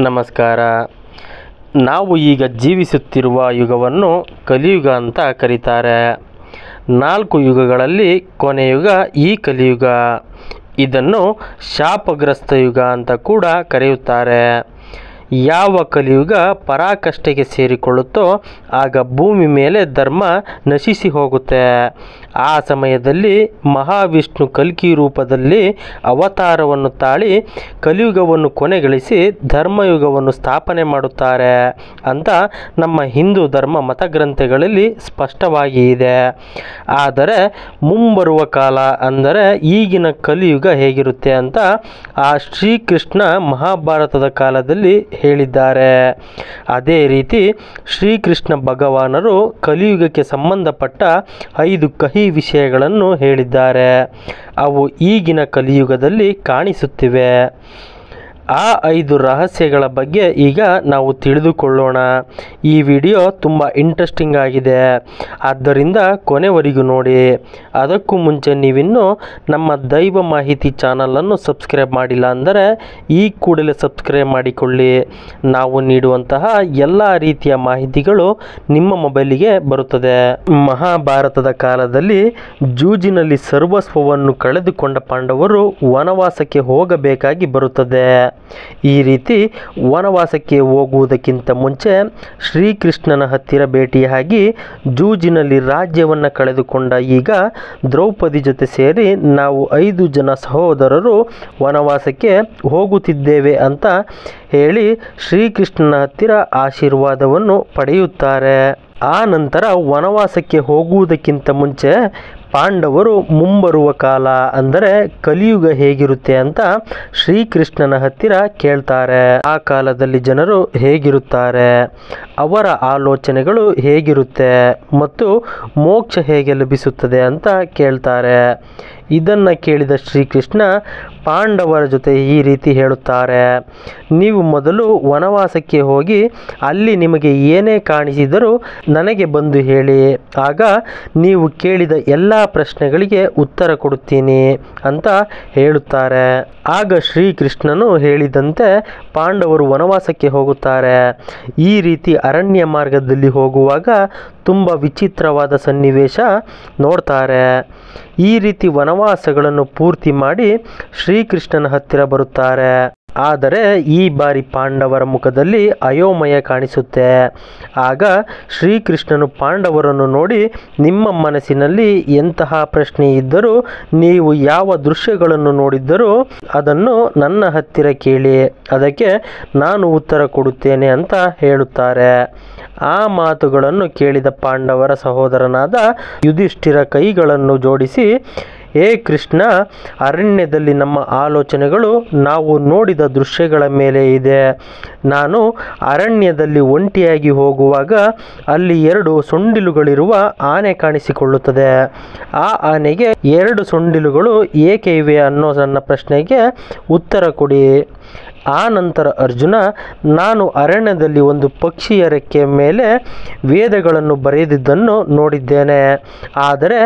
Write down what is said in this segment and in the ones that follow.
ನಮಸ್ಕಾರ. ನಾವು ಈಗ ಜೀವಿಸುತ್ತಿರುವ ಯುಗವನ್ನು ಕಲಿಯುಗ ಅಂತ ಕರೀತಾರೆ. 4 ಯುಗಗಳಲ್ಲಿ ಕೊನೆಯುಗ ಈ ಕಲಿಯುಗ. ಇದನ್ನು ಶಾಪಗ್ರಸ್ತ ಯುಗ ಅಂತ ಕೂಡ ಕರೆಯುತ್ತಾರೆ. ಯಾವ ಕಲಿಯುಗ ಪರಾಕಾಷ್ಠೆಗೆ ಸೇರಿಕೊಳ್ಳುತ್ತೋ ಆಗ ಭೂಮಿ ಮೇಲೆ ಧರ್ಮ ನಶಿಸಿ ಹೋಗುತ್ತೆ. ಆ ಸಮಯದಲ್ಲಿ ಮಹಾವಿಷ್ಣು ಕಲ್ಕಿ ರೂಪದಲ್ಲಿ ಅವತಾರವನ್ನು ತಾಳಿ ಕಲಿಯುಗವನ್ನು ಕೊನೆಗಳಿಸಿ ಧರ್ಮಯುಗವನ್ನು ಸ್ಥಾಪನೆ ಮಾಡುತ್ತಾರೆ ಅಂತ ನಮ್ಮ ಹಿಂದೂ ಧರ್ಮ ಮತಗ್ರಂಥಗಳಲ್ಲಿ ಸ್ಪಷ್ಟವಾಗಿ ಇದೆ. ಆದರೆ ಮುಂಬರುವ ಕಾಲ ಅಂದರೆ ಈಗಿನ ಕಲಿಯುಗ ಹೇಗಿರುತ್ತೆ ಅಂತ ಆ ಶ್ರೀಕೃಷ್ಣ ಮಹಾಭಾರತದ ಕಾಲದಲ್ಲಿ ಹೇಳಿದ್ದಾರೆ. ಅದೇ ರೀತಿ ಶ್ರೀಕೃಷ್ಣ ಭಗವಾನರು ಕಲಿಯುಗಕ್ಕೆ ಸಂಬಂಧಪಟ್ಟ 5 ಕಹಿ ವಿಷಯಗಳನ್ನು ಹೇಳಿದ್ದಾರೆ. ಅವು ಈಗಿನ ಕಲಿಯುಗದಲ್ಲಿ ಕಾಣಿಸುತ್ತಿವೆ. ಆ 5 ರಹಸ್ಯಗಳ ಬಗ್ಗೆ ಈಗ ನಾವು ತಿಳಿದುಕೊಳ್ಳೋಣ. ಈ ವಿಡಿಯೋ ತುಂಬ ಇಂಟ್ರೆಸ್ಟಿಂಗ್ ಆಗಿದೆ, ಆದ್ದರಿಂದ ಕೊನೆವರೆಗೂ ನೋಡಿ. ಅದಕ್ಕೂ ಮುಂಚೆ ನೀವಿನ್ನೂ ನಮ್ಮ ದೈವ ಮಾಹಿತಿ ಚಾನಲನ್ನು ಸಬ್ಸ್ಕ್ರೈಬ್ ಮಾಡಿಲ್ಲ ಅಂದರೆ ಈ ಕೂಡಲೇ ಸಬ್ಸ್ಕ್ರೈಬ್ ಮಾಡಿಕೊಳ್ಳಿ. ನಾವು ನೀಡುವಂತಹ ಎಲ್ಲ ರೀತಿಯ ಮಾಹಿತಿಗಳು ನಿಮ್ಮ ಮೊಬೈಲಿಗೆ ಬರುತ್ತದೆ. ಮಹಾಭಾರತದ ಕಾಲದಲ್ಲಿ ಜೂಜಿನಲ್ಲಿ ಸರ್ವಸ್ವವನ್ನು ಕಳೆದುಕೊಂಡ ಪಾಂಡವರು ವನವಾಸಕ್ಕೆ ಹೋಗಬೇಕಾಗಿ ಬರುತ್ತದೆ. ಈ ರೀತಿ ವನವಾಸಕ್ಕೆ ಹೋಗುವುದಕ್ಕಿಂತ ಮುಂಚೆ ಶ್ರೀಕೃಷ್ಣನ ಹತ್ತಿರ ಭೇಟಿಯಾಗಿ ಜೂಜಿನಲ್ಲಿ ರಾಜ್ಯವನ್ನು ಕಳೆದುಕೊಂಡ ಈಗ ದ್ರೌಪದಿ ಜೊತೆ ಸೇರಿ ನಾವು 5 ಜನ ಸಹೋದರರು ವನವಾಸಕ್ಕೆ ಹೋಗುತ್ತಿದ್ದೇವೆ ಅಂತ ಹೇಳಿ ಶ್ರೀಕೃಷ್ಣನ ಹತ್ತಿರ ಆಶೀರ್ವಾದವನ್ನು ಪಡೆಯುತ್ತಾರೆ. ಆ ನಂತರ ವನವಾಸಕ್ಕೆ ಹೋಗುವುದಕ್ಕಿಂತ ಮುಂಚೆ ಪಾಂಡವರು ಮುಂಬರುವ ಕಾಲ ಅಂದರೆ ಕಲಿಯುಗ ಹೇಗಿರುತ್ತೆ ಅಂತ ಶ್ರೀಕೃಷ್ಣನ ಹತ್ತಿರ ಕೇಳ್ತಾರೆ. ಆ ಕಾಲದಲ್ಲಿ ಜನರು ಹೇಗಿರುತ್ತಾರೆ, ಅವರ ಆಲೋಚನೆಗಳು ಹೇಗಿರುತ್ತೆ ಮತ್ತು ಮೋಕ್ಷ ಹೇಗೆ ಲಭಿಸುತ್ತದೆ ಅಂತ ಕೇಳ್ತಾರೆ. ಇದನ್ನು ಕೇಳಿದ ಶ್ರೀಕೃಷ್ಣ ಪಾಂಡವರ ಜೊತೆ ಈ ರೀತಿ ಹೇಳುತ್ತಾರೆ: ನೀವು ಮೊದಲು ವನವಾಸಕ್ಕೆ ಹೋಗಿ ಅಲ್ಲಿ ನಿಮಗೆ ಏನೇ ಕಾಣಿಸಿದರೂ ನನಗೆ ಬಂದು ಹೇಳಿ, ಆಗ ನೀವು ಕೇಳಿದ ಎಲ್ಲ ಪ್ರಶ್ನೆಗಳಿಗೆ ಉತ್ತರ ಕೊಡುತ್ತೀನಿ ಅಂತ ಹೇಳುತ್ತಾರೆ. ಆಗ ಶ್ರೀಕೃಷ್ಣನು ಹೇಳಿದಂತೆ ಪಾಂಡವರು ವನವಾಸಕ್ಕೆ ಹೋಗುತ್ತಾರೆ. ಈ ರೀತಿ ಅರಣ್ಯ ಮಾರ್ಗದಲ್ಲಿ ಹೋಗುವಾಗ ತುಂಬ ವಿಚಿತ್ರವಾದ ಸನ್ನಿವೇಶ ನೋಡ್ತಾರೆ. ಈ ರೀತಿ ವನವಾಸಗಳನ್ನು ಪೂರ್ತಿ ಮಾಡಿ ಶ್ರೀಕೃಷ್ಣನ ಹತ್ತಿರ ಬರುತ್ತಾರೆ. ಆದರೆ ಈ ಬಾರಿ ಪಾಂಡವರ ಮುಖದಲ್ಲಿ ಅಯೋಮಯ ಕಾಣಿಸುತ್ತೆ. ಆಗ ಶ್ರೀಕೃಷ್ಣನು ಪಾಂಡವರನ್ನು ನೋಡಿ, ನಿಮ್ಮ ಮನಸ್ಸಿನಲ್ಲಿ ಎಂತಹ ಪ್ರಶ್ನೆ ಇದ್ದರೂ ನೀವು ಯಾವ ದೃಶ್ಯಗಳನ್ನು ನೋಡಿದ್ದರೂ ಅದನ್ನು ನನ್ನ ಹತ್ತಿರ ಕೇಳಿ, ಅದಕ್ಕೆ ನಾನು ಉತ್ತರ ಕೊಡುತ್ತೇನೆ ಅಂತ ಹೇಳುತ್ತಾರೆ. ಆ ಮಾತುಗಳನ್ನು ಕೇಳಿದ ಪಾಂಡವರ ಸಹೋದರನಾದ ಯುಧಿಷ್ಠಿರ ಕೈಗಳನ್ನು ಜೋಡಿಸಿ, ಹೇ ಕೃಷ್ಣ, ಅರಣ್ಯದಲ್ಲಿ ನಮ್ಮ ಆಲೋಚನೆಗಳು ನಾವು ನೋಡಿದ ದೃಶ್ಯಗಳ ಮೇಲೆ ಇದೆ. ನಾನು ಅರಣ್ಯದಲ್ಲಿ ಒಂಟಿಯಾಗಿ ಹೋಗುವಾಗ ಅಲ್ಲಿ 2 ಸೊಂಡಿಲುಗಳಿರುವ ಆನೆ ಕಾಣಿಸಿಕೊಳ್ಳುತ್ತದೆ. ಆ ಆನೆಗೆ 2 ಸೊಂಡಿಲುಗಳು ಏಕೆ ಇವೆ ಅನ್ನೋ ನನ್ನ ಪ್ರಶ್ನೆಗೆ ಉತ್ತರ ಕೊಡಿ. ಆ ನಂತರ ಅರ್ಜುನ, ನಾನು ಅರಣ್ಯದಲ್ಲಿ ಒಂದು ಪಕ್ಷಿಯ ರೆಕ್ಕೆಯ ಮೇಲೆ ವೇದಗಳನ್ನು ಬರೆದಿದ್ದನ್ನು ನೋಡಿದ್ದೇನೆ. ಆದರೆ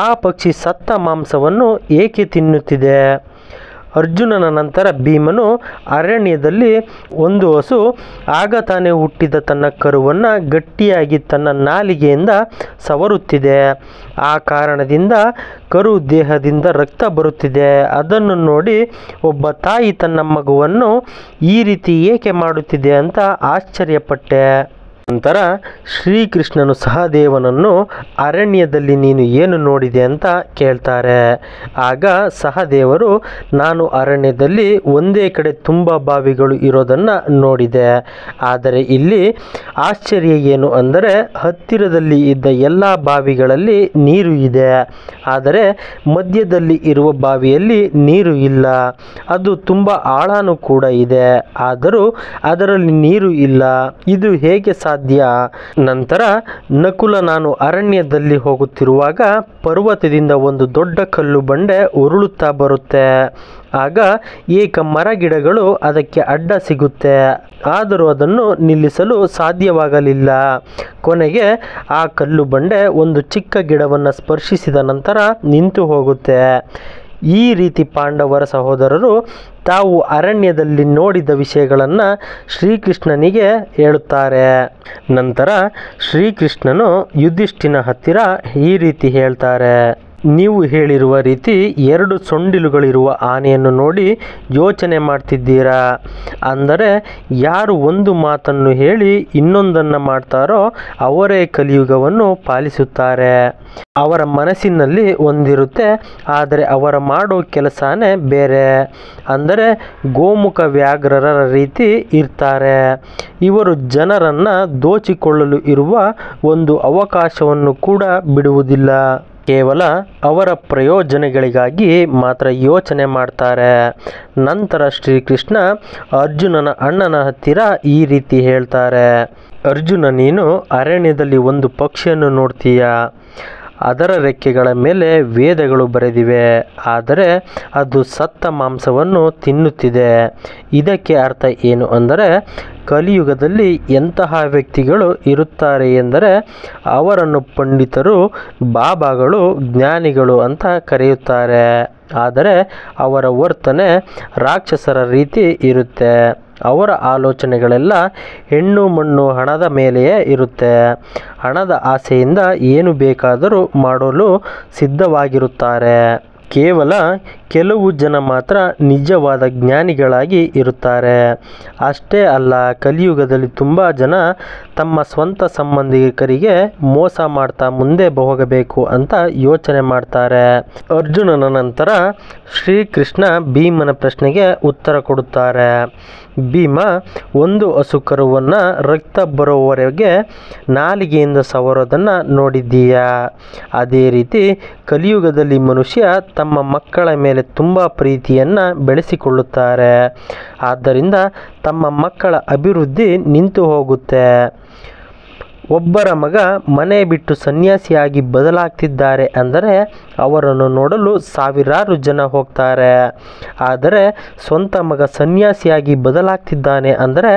ಆ ಪಕ್ಷಿ ಸತ್ತ ಮಾಂಸವನ್ನು ಏಕೆ ತಿನ್ನುತ್ತಿದೆ? ಅರ್ಜುನನ ನಂತರ ಭೀಮನು, ಅರಣ್ಯದಲ್ಲಿ ಒಂದು ಹಸು ಆಗ ತಾನೇ ಹುಟ್ಟಿದ ತನ್ನ ಕರುವನ್ನು ಗಟ್ಟಿಯಾಗಿ ತನ್ನ ನಾಲಿಗೆಯಿಂದ ಸವರುತ್ತಿದೆ. ಆ ಕಾರಣದಿಂದ ಕರು ದೇಹದಿಂದ ರಕ್ತ ಬರುತ್ತಿದೆ. ಅದನ್ನು ನೋಡಿ ಒಬ್ಬ ತಾಯಿ ತನ್ನ ಮಗುವನ್ನು ಈ ರೀತಿ ಏಕೆ ಮಾಡುತ್ತಿದೆ ಅಂತ ಆಶ್ಚರ್ಯಪಟ್ಟೆ. ನಂತರ ಶ್ರೀಕೃಷ್ಣನು ಸಹದೇವನನ್ನು ಅರಣ್ಯದಲ್ಲಿ ನೀನು ಏನು ನೋಡಿದೆ ಅಂತ ಕೇಳ್ತಾರೆ. ಆಗ ಸಹದೇವರು, ನಾನು ಅರಣ್ಯದಲ್ಲಿ ಒಂದೇ ಕಡೆ ತುಂಬ ಬಾವಿಗಳು ಇರೋದನ್ನು ನೋಡಿದೆ. ಆದರೆ ಇಲ್ಲಿ ಆಶ್ಚರ್ಯ ಏನು ಅಂದರೆ ಹತ್ತಿರದಲ್ಲಿ ಇದ್ದ ಎಲ್ಲ ಬಾವಿಗಳಲ್ಲಿ ನೀರು ಇದೆ, ಆದರೆ ಮಧ್ಯದಲ್ಲಿ ಇರುವ ಬಾವಿಯಲ್ಲಿ ನೀರು ಇಲ್ಲ. ಅದು ತುಂಬ ಆಳನೂ ಕೂಡ ಇದೆ, ಆದರೂ ಅದರಲ್ಲಿ ನೀರು ಇಲ್ಲ. ಇದು ಹೇಗೆ ಸಾಧ್ಯ? ನಂತರ ನಕುಲ, ನಾನು ಅರಣ್ಯದಲ್ಲಿ ಹೋಗುತ್ತಿರುವಾಗ ಪರ್ವತದಿಂದ ಒಂದು ದೊಡ್ಡ ಕಲ್ಲು ಬಂಡೆ ಉರುಳುತ್ತಾ ಬರುತ್ತೆ. ಆಗ ಏಕ ಮರ ಗಿಡಗಳು ಅದಕ್ಕೆ ಅಡ್ಡ ಸಿಗುತ್ತೆ, ಆದರೂ ಅದನ್ನು ನಿಲ್ಲಿಸಲು ಸಾಧ್ಯವಾಗಲಿಲ್ಲ. ಕೊನೆಗೆ ಆ ಕಲ್ಲು ಬಂಡೆ ಒಂದು ಚಿಕ್ಕ ಗಿಡವನ್ನು ಸ್ಪರ್ಶಿಸಿದ ನಂತರ ನಿಂತು ಹೋಗುತ್ತೆ. ಈ ರೀತಿ ಪಾಂಡವರ ಸಹೋದರರು ತಾವು ಅರಣ್ಯದಲ್ಲಿ ನೋಡಿದ ವಿಷಯಗಳನ್ನು ಶ್ರೀಕೃಷ್ಣನಿಗೆ ಹೇಳುತ್ತಾರೆ. ನಂತರ ಶ್ರೀಕೃಷ್ಣನು ಯುಧಿಷ್ಠಿರನ ಹತ್ತಿರ ಈ ರೀತಿ ಹೇಳ್ತಾರೆ, ನೀವು ಹೇಳಿರುವ ರೀತಿ 2 ಸೊಂಡಿಲುಗಳಿರುವ ಆನೆಯನ್ನು ನೋಡಿ ಯೋಚನೆ ಮಾಡ್ತಿದ್ದೀರಾ. ಅಂದರೆ ಯಾರು ಒಂದು ಮಾತನ್ನು ಹೇಳಿ ಇನ್ನೊಂದನ್ನು ಮಾಡ್ತಾರೋ ಅವರೇ ಕಲಿಯುಗವನ್ನು ಪಾಲಿಸುತ್ತಾರೆ. ಅವರ ಮನಸ್ಸಿನಲ್ಲಿ ಒಂದಿರುತ್ತೆ, ಆದರೆ ಅವರ ಮಾಡೋ ಕೆಲಸನೇ ಬೇರೆ. ಅಂದರೆ ಗೋಮುಖ ವ್ಯಾಘ್ರರ ರೀತಿ ಇರ್ತಾರೆ. ಇವರು ಜನರನ್ನು ದೋಚಿಕೊಳ್ಳಲು ಇರುವ ಒಂದು ಅವಕಾಶವನ್ನು ಕೂಡ ಬಿಡುವುದಿಲ್ಲ. ಕೇವಲ ಅವರ ಪ್ರಯೋಜನಗಳಿಗಾಗಿ ಮಾತ್ರ ಯೋಚನೆ ಮಾಡ್ತಾರೆ. ನಂತರ ಶ್ರೀಕೃಷ್ಣ ಅರ್ಜುನನ ಅಣ್ಣನ ಹತ್ತಿರ ಈ ರೀತಿ ಹೇಳ್ತಾರೆ, ಅರ್ಜುನ, ನೀನು ಅರಣ್ಯದಲ್ಲಿ ಒಂದು ಪಕ್ಷಿಯನ್ನು ನೋಡ್ತೀಯ. ಅದರ ರೆಕ್ಕೆಗಳ ಮೇಲೆ ವೇದಗಳು ಬರೆದಿವೆ, ಆದರೆ ಅದು ಸತ್ತ ಮಾಂಸವನ್ನು ತಿನ್ನುತ್ತಿದೆ. ಇದಕ್ಕೆ ಅರ್ಥ ಏನು ಅಂದರೆ, ಕಲಿಯುಗದಲ್ಲಿ ಎಂತಹ ವ್ಯಕ್ತಿಗಳು ಇರುತ್ತಾರೆ ಎಂದರೆ ಅವರನ್ನು ಪಂಡಿತರು, ಬಾಬಾಗಳು, ಜ್ಞಾನಿಗಳು ಅಂತ ಕರೆಯುತ್ತಾರೆ. ಆದರೆ ಅವರ ವರ್ತನೆ ರಾಕ್ಷಸರ ರೀತಿ ಇರುತ್ತೆ. ಅವರ ಆಲೋಚನೆಗಳೆಲ್ಲ ಹೆಣ್ಣು ಮಣ್ಣು ಹಣದ ಮೇಲೆಯೇ ಇರುತ್ತೆ. ಹಣದ ಆಸೆಯಿಂದ ಏನು ಬೇಕಾದರೂ ಮಾಡಲು ಸಿದ್ಧವಾಗಿರುತ್ತಾರೆ. ಕೇವಲ ಕೆಲವು ಜನ ಮಾತ್ರ ನಿಜವಾದ ಜ್ಞಾನಿಗಳಾಗಿ ಇರುತ್ತಾರೆ. ಅಷ್ಟೇ ಅಲ್ಲ, ಕಲಿಯುಗದಲ್ಲಿ ತುಂಬ ಜನ ತಮ್ಮ ಸ್ವಂತ ಸಂಬಂಧಿಕರಿಗೆ ಮೋಸ ಮಾಡ್ತಾ ಮುಂದೆ ಹೋಗಬೇಕು ಅಂತ ಯೋಚನೆ ಮಾಡ್ತಾರೆ. ಅರ್ಜುನನ ನಂತರ ಶ್ರೀಕೃಷ್ಣ ಭೀಮನ ಪ್ರಶ್ನೆಗೆ ಉತ್ತರ ಕೊಡುತ್ತಾರೆ. ಭೀಮ, ಒಂದು ಹಸು ಕರುವನ್ನು ರಕ್ತ ಬರೋವರೆಗೆ ನಾಲಿಗೆಯಿಂದ ಸವರೋದನ್ನು ನೋಡಿದ್ದೀಯಾ? ಅದೇ ರೀತಿ ಕಲಿಯುಗದಲ್ಲಿ ಮನುಷ್ಯ ತಮ್ಮ ಮಕ್ಕಳ ಮೇಲೆ ತುಂಬ ಪ್ರೀತಿಯನ್ನು ಬೆಳೆಸಿಕೊಳ್ಳುತ್ತಾರೆ. ಆದ್ದರಿಂದ ತಮ್ಮ ಮಕ್ಕಳ ಅಭಿವೃದ್ಧಿ ನಿಂತು ಹೋಗುತ್ತೆ. ಒಬ್ಬರ ಮಗ ಮನೆ ಬಿಟ್ಟು ಸನ್ಯಾಸಿಯಾಗಿ ಬದಲಾಗ್ತಿದ್ದಾರೆ ಅಂದರೆ ಅವರನ್ನು ನೋಡಲು ಸಾವಿರಾರು ಜನ ಹೋಗ್ತಾರೆ. ಆದರೆ ಸ್ವಂತ ಮಗ ಸನ್ಯಾಸಿಯಾಗಿ ಬದಲಾಗ್ತಿದ್ದಾನೆ ಅಂದರೆ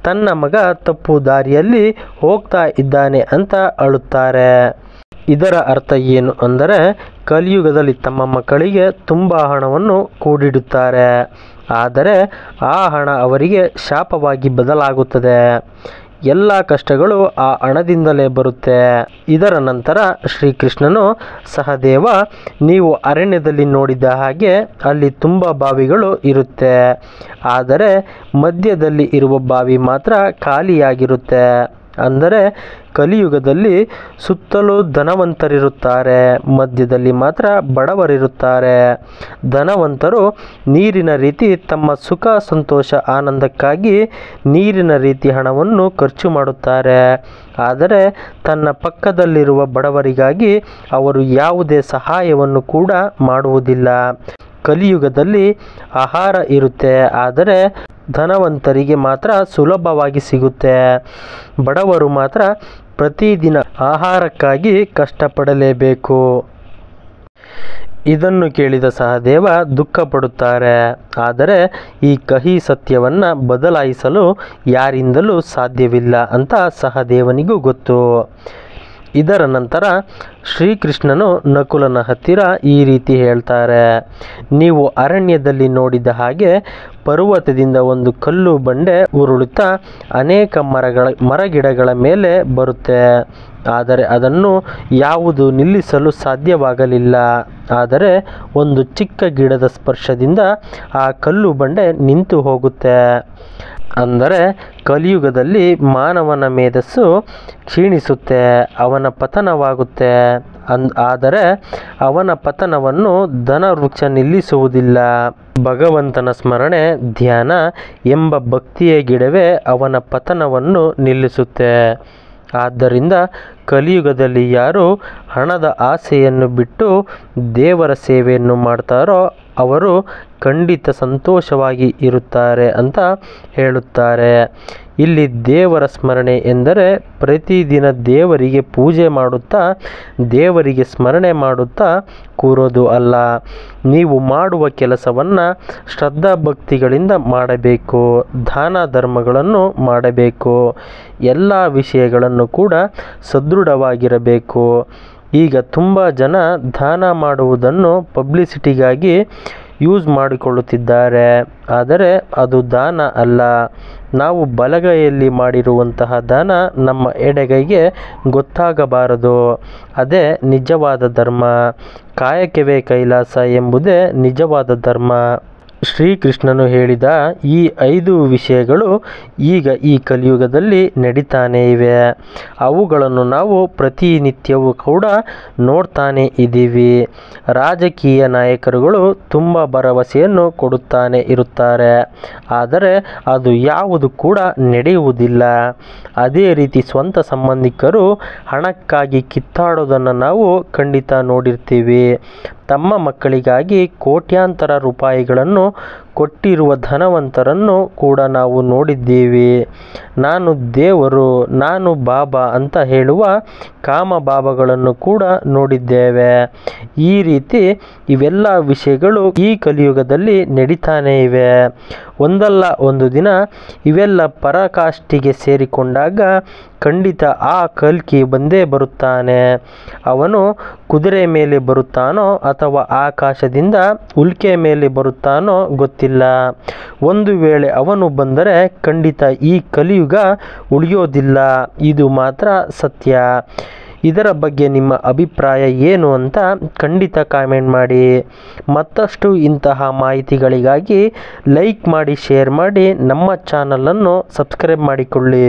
ತನ್ನ ಮಗ ತಪ್ಪು ದಾರಿಯಲ್ಲಿ ಹೋಗ್ತಾ ಇದ್ದಾನೆ ಅಂತ ಅಳುತ್ತಾರೆ. ಇದರ ಅರ್ಥ ಏನು ಅಂದರೆ ಕಲಿಯುಗದಲ್ಲಿ ತಮ್ಮ ಮಕ್ಕಳಿಗೆ ತುಂಬ ಹಣವನ್ನು ಕೂಡಿಡುತ್ತಾರೆ, ಆದರೆ ಆ ಹಣ ಅವರಿಗೆ ಶಾಪವಾಗಿ ಬದಲಾಗುತ್ತದೆ. ಎಲ್ಲ ಕಷ್ಟಗಳು ಆ ಹಣದಿಂದಲೇ ಬರುತ್ತೆ. ಇದರ ನಂತರ ಶ್ರೀಕೃಷ್ಣನು, ಸಹದೇವ, ನೀವು ಅರಣ್ಯದಲ್ಲಿ ನೋಡಿದ ಹಾಗೆ ಅಲ್ಲಿ ತುಂಬ ಬಾವಿಗಳು ಇರುತ್ತೆ, ಆದರೆ ಮಧ್ಯದಲ್ಲಿ ಇರುವ ಬಾವಿ ಮಾತ್ರ ಖಾಲಿಯಾಗಿರುತ್ತೆ. ಅಂದರೆ ಕಲಿಯುಗದಲ್ಲಿ ಸುತ್ತಲೂ ಧನವಂತರಿರುತ್ತಾರೆ, ಮಧ್ಯದಲ್ಲಿ ಮಾತ್ರ ಬಡವರಿರುತ್ತಾರೆ. ಧನವಂತರು ನೀರಿನ ರೀತಿ ತಮ್ಮ ಸುಖ ಸಂತೋಷ ಆನಂದಕ್ಕಾಗಿ ನೀರಿನ ರೀತಿ ಹಣವನ್ನು ಖರ್ಚು ಮಾಡುತ್ತಾರೆ, ಆದರೆ ತನ್ನ ಪಕ್ಕದಲ್ಲಿರುವ ಬಡವರಿಗಾಗಿ ಅವರು ಯಾವುದೇ ಸಹಾಯವನ್ನು ಕೂಡ ಮಾಡುವುದಿಲ್ಲ. ಕಲಿಯುಗದಲ್ಲಿ ಆಹಾರ ಇರುತ್ತೆ, ಆದರೆ ಧನವಂತರಿಗೆ ಮಾತ್ರ ಸುಲಭವಾಗಿ ಸಿಗುತ್ತೆ. ಬಡವರು ಮಾತ್ರ ಪ್ರತಿದಿನ ಆಹಾರಕ್ಕಾಗಿ ಕಷ್ಟಪಡಲೇಬೇಕು. ಇದನ್ನು ಕೇಳಿದ ಸಹದೇವ ದುಃಖಪಡುತ್ತಾರೆ. ಆದರೆ ಈ ಕಹಿ ಸತ್ಯವನ್ನು ಬದಲಾಯಿಸಲು ಯಾರಿಂದಲೂ ಸಾಧ್ಯವಿಲ್ಲ ಅಂತ ಸಹದೇವನಿಗೂ ಗೊತ್ತು. ಇದರ ನಂತರ ಶ್ರೀಕೃಷ್ಣನು ನಕುಲನ ಹತ್ತಿರ ಈ ರೀತಿ ಹೇಳ್ತಾರೆ, ನೀವು ಅರಣ್ಯದಲ್ಲಿ ನೋಡಿದ ಹಾಗೆ ಪರ್ವತದಿಂದ ಒಂದು ಕಲ್ಲು ಬಂಡೆ ಉರುಳುತ್ತಾ ಅನೇಕ ಮರಗಿಡಗಳ ಮೇಲೆ ಬರುತ್ತೆ, ಆದರೆ ಅದನ್ನು ಯಾವುದು ನಿಲ್ಲಿಸಲು ಸಾಧ್ಯವಾಗಲಿಲ್ಲ. ಆದರೆ ಒಂದು ಚಿಕ್ಕ ಗಿಡದ ಸ್ಪರ್ಶದಿಂದ ಆ ಕಲ್ಲು ಬಂಡೆ ನಿಂತು ಹೋಗುತ್ತೆ. ಅಂದರೆ ಕಲಿಯುಗದಲ್ಲಿ ಮಾನವನ ಮೇಧಸ್ಸು ಕ್ಷೀಣಿಸುತ್ತೆ, ಅವನ ಪತನವಾಗುತ್ತೆ. ಆದರೆ ಅವನ ಪತನವನ್ನು ಧನವೃಕ್ಷ ನಿಲ್ಲಿಸುವುದಿಲ್ಲ. ಭಗವಂತನ ಸ್ಮರಣೆ, ಧ್ಯಾನ ಎಂಬ ಭಕ್ತಿಯ ಗಿಡವೇ ಅವನ ಪತನವನ್ನು ನಿಲ್ಲಿಸುತ್ತೆ. ಆದ್ದರಿಂದ ಕಲಿಯುಗದಲ್ಲಿ ಯಾರು ಹಣದ ಆಸೆಯನ್ನು ಬಿಟ್ಟು ದೇವರ ಸೇವೆಯನ್ನು ಮಾಡ್ತಾರೋ ಅವರು ಖಂಡಿತ ಸಂತೋಷವಾಗಿ ಇರುತ್ತಾರೆ ಅಂತ ಹೇಳುತ್ತಾರೆ. ಇಲ್ಲಿ ದೇವರ ಸ್ಮರಣೆ ಎಂದರೆ ಪ್ರತಿದಿನ ದೇವರಿಗೆ ಪೂಜೆ ಮಾಡುತ್ತಾ ದೇವರಿಗೆ ಸ್ಮರಣೆ ಮಾಡುತ್ತಾ ಕೂರೋದು ಅಲ್ಲ. ನೀವು ಮಾಡುವ ಕೆಲಸವನ್ನು ಶ್ರದ್ಧಾಭಕ್ತಿಗಳಿಂದ ಮಾಡಬೇಕು, ದಾನ ಧರ್ಮಗಳನ್ನು ಮಾಡಬೇಕು, ಎಲ್ಲ ವಿಷಯಗಳನ್ನು ಕೂಡ ಸದೃಢವಾಗಿರಬೇಕು. ಈಗ ತುಂಬ ಜನ ದಾನ ಮಾಡುವುದನ್ನು ಪಬ್ಲಿಸಿಟಿಗಾಗಿ ಯೂಸ್ ಮಾಡಿಕೊಳ್ಳುತ್ತಿದ್ದಾರೆ. ಆದರೆ ಅದು ದಾನ ಅಲ್ಲ. ನಾವು ಬಲಗೈಯಲ್ಲಿ ಮಾಡಿರುವಂತಹ ದಾನ ನಮ್ಮ ಎಡಗೈಗೆ ಗೊತ್ತಾಗಬಾರದು. ಅದೇ ನಿಜವಾದ ಧರ್ಮ. ಕಾಯಕವೇ ಕೈಲಾಸ ಎಂಬುದೇ ನಿಜವಾದ ಧರ್ಮ. ಶ್ರೀಕೃಷ್ಣನು ಹೇಳಿದ ಈ 5 ವಿಷಯಗಳು ಈಗ ಈ ಕಲಿಯುಗದಲ್ಲಿ ನಡೀತಾನೇ ಇವೆ. ಅವುಗಳನ್ನು ನಾವು ಪ್ರತಿನಿತ್ಯವೂ ಕೂಡ ನೋಡ್ತಾನೆ ಇದ್ದೀವಿ. ರಾಜಕೀಯ ನಾಯಕರುಗಳು ತುಂಬ ಭರವಸೆಯನ್ನು ಕೊಡುತ್ತಾನೆ ಇರುತ್ತಾರೆ, ಆದರೆ ಅದು ಯಾವುದು ಕೂಡ ನಡೆಯುವುದಿಲ್ಲ. ಅದೇ ರೀತಿ ಸ್ವಂತ ಸಂಬಂಧಿಕರು ಹಣಕ್ಕಾಗಿ ಕಿತ್ತಾಡೋದನ್ನು ನಾವು ಖಂಡಿತ ನೋಡಿರ್ತೀವಿ. ತಮ್ಮ ಮಕ್ಕಳಿಗಾಗಿ ಕೋಟ್ಯಾಂತರ ರೂಪಾಯಿಗಳನ್ನು ಕೊಟ್ಟಿರುವ ಧನವಂತರನ್ನು ಕೂಡ ನಾವು ನೋಡಿದ್ದೀವಿ. ನಾನು ದೇವರು, ನಾನು ಬಾಬಾ ಅಂತ ಹೇಳುವ ಕಾಮಬಾಬಾಗಳನ್ನು ಕೂಡ ನೋಡಿದ್ದೇವೆ. ಈ ರೀತಿ ಇವೆಲ್ಲ ವಿಷಯಗಳು ಈ ಕಲಿಯುಗದಲ್ಲಿ ನಡೀತಾನೇ ಇವೆ. ಒಂದಲ್ಲ ಒಂದು ದಿನ ಇವೆಲ್ಲ ಪರಾಕಾಷ್ಠೆಗೆ ಸೇರಿಕೊಂಡಾಗ ಖಂಡಿತ ಆ ಕಲ್ಕಿ ಬಂದೇ ಬರುತ್ತಾನೆ. ಅವನು ಕುದುರೆ ಮೇಲೆ ಬರುತ್ತಾನೋ ಅಥವಾ ಆಕಾಶದಿಂದ ಉಲ್ಕೆ ಮೇಲೆ ಬರುತ್ತಾನೋ ಗೊತ್ತಿಲ್ಲ. ಒಂದು ವೇಳೆ ಅವನು ಬಂದರೆ ಖಂಡಿತ ಈ ಕಲಿಯುಗ ಉಳಿಯೋದಿಲ್ಲ. ಇದು ಮಾತ್ರ ಸತ್ಯ. ಇದರ ಬಗ್ಗೆ ನಿಮ್ಮ ಅಭಿಪ್ರಾಯ ಏನು ಅಂತ ಖಂಡಿತ ಕಾಮೆಂಟ್ ಮಾಡಿ. ಮತ್ತಷ್ಟು ಇಂತಹ ಮಾಹಿತಿಗಳಿಗಾಗಿ ಲೈಕ್ ಮಾಡಿ, ಶೇರ್ ಮಾಡಿ, ನಮ್ಮ ಚಾನಲನ್ನು ಸಬ್ಸ್ಕ್ರೈಬ್ ಮಾಡಿಕೊಳ್ಳಿ.